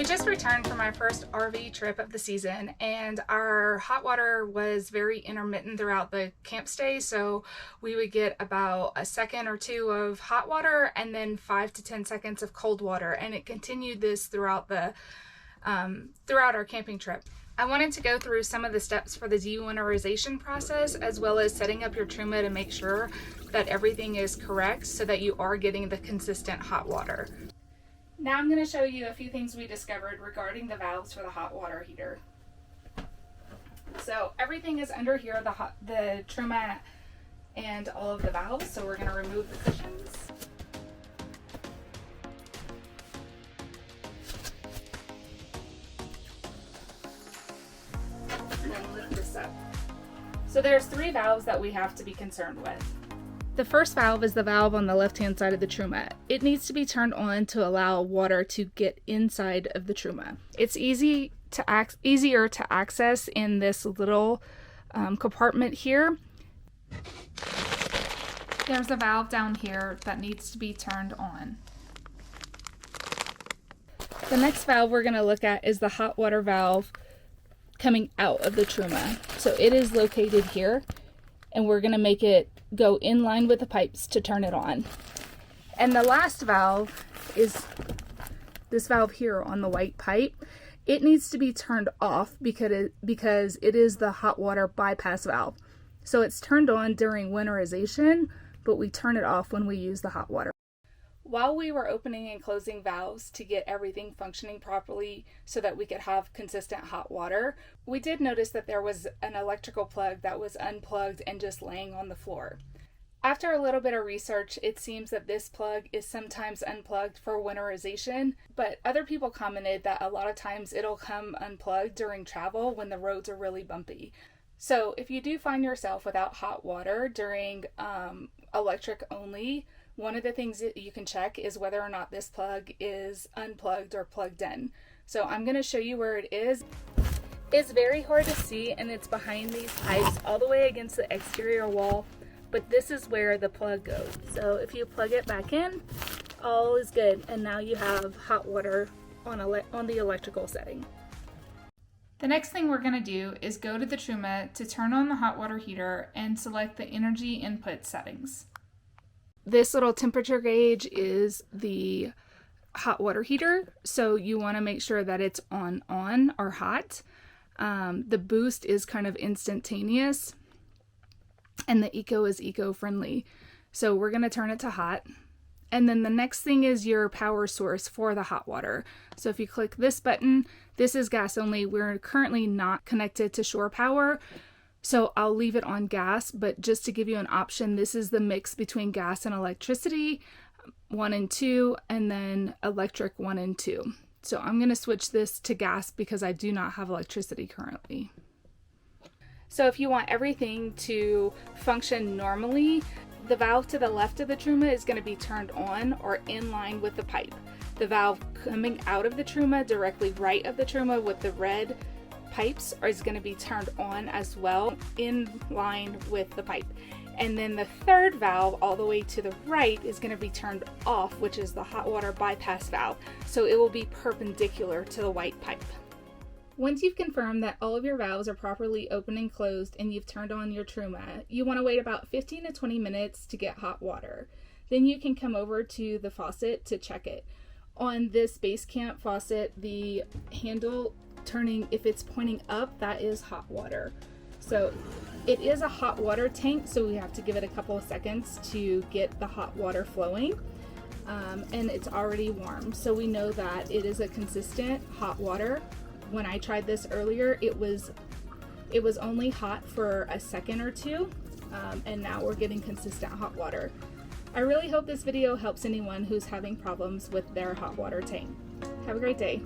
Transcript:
just returned from my first RV trip of the season, and our hot water was very intermittent throughout the camp stay. So we would get about a second or two of hot water and then 5 to 10 seconds of cold water, and it continued this throughout the throughout our camping trip. I wanted to go through some of the steps for the de-winterization process, as well as setting up your Truma to make sure that everything is correct so that you are getting the consistent hot water. Now I'm going to show you a few things we discovered regarding the valves for the hot water heater. So everything is under here, the Truma and all of the valves, so we're going to remove the cushions. And then lift this up. So there's 3 valves that we have to be concerned with. The first valve is the valve on the left-hand side of the Truma. It needs to be turned on to allow water to get inside of the Truma. It's easier to access in this little compartment here. There's a valve down here that needs to be turned on. The next valve we're going to look at is the hot water valve coming out of the Truma. So it is located here, and we're going to make it go in line with the pipes to turn it on. And the last valve is this valve here on the white pipe. It needs to be turned off because it is the hot water bypass valve. So it's turned on during winterization, but we turn it off when we use the hot water. While we were opening and closing valves to get everything functioning properly so that we could have consistent hot water, we did notice that there was an electrical plug that was unplugged and just laying on the floor. After a little bit of research, it seems that this plug is sometimes unplugged for winterization, but other people commented that a lot of times it'll come unplugged during travel when the roads are really bumpy. So if you do find yourself without hot water during electric only, one of the things that you can check is whether or not this plug is unplugged or plugged in. So I'm going to show you where it is. It's very hard to see, and it's behind these pipes all the way against the exterior wall, but this is where the plug goes. So if you plug it back in, all is good, and now you have hot water on the electrical setting. The next thing we're going to do is go to the Truma to turn on the hot water heater and select the energy input settings. This little temperature gauge is the hot water heater, so you want to make sure that it's on or hot. The boost is kind of instantaneous, and the eco is eco-friendly. So we're going to turn it to hot. And then the next thing is your power source for the hot water. So if you click this button, this is gas only. We're currently not connected to shore power, so I'll leave it on gas, but just to give you an option, this is the mix between gas and electricity, 1 and 2, and then electric 1 and 2. So I'm going to switch this to gas because I do not have electricity currently. So if you want everything to function normally, the valve to the left of the Truma is going to be turned on or in line with the pipe. The valve coming out of the Truma, directly right of the Truma with the red pipes, is going to be turned on as well, in line with the pipe. And then the third valve all the way to the right is going to be turned off, which is the hot water bypass valve. So it will be perpendicular to the white pipe. Once you've confirmed that all of your valves are properly open and closed and you've turned on your Truma, you want to wait about 15 to 20 minutes to get hot water. Then you can come over to the faucet to check it. On this Basecamp faucet, the handle turning, if it's pointing up, that is hot water. So it is a hot water tank, so we have to give it a couple of seconds to get the hot water flowing. And it's already warm, so we know that it is a consistent hot water. When I tried this earlier, it was only hot for a second or two, and now we're getting consistent hot water. I really hope this video helps anyone who's having problems with their hot water tank. Have a great day.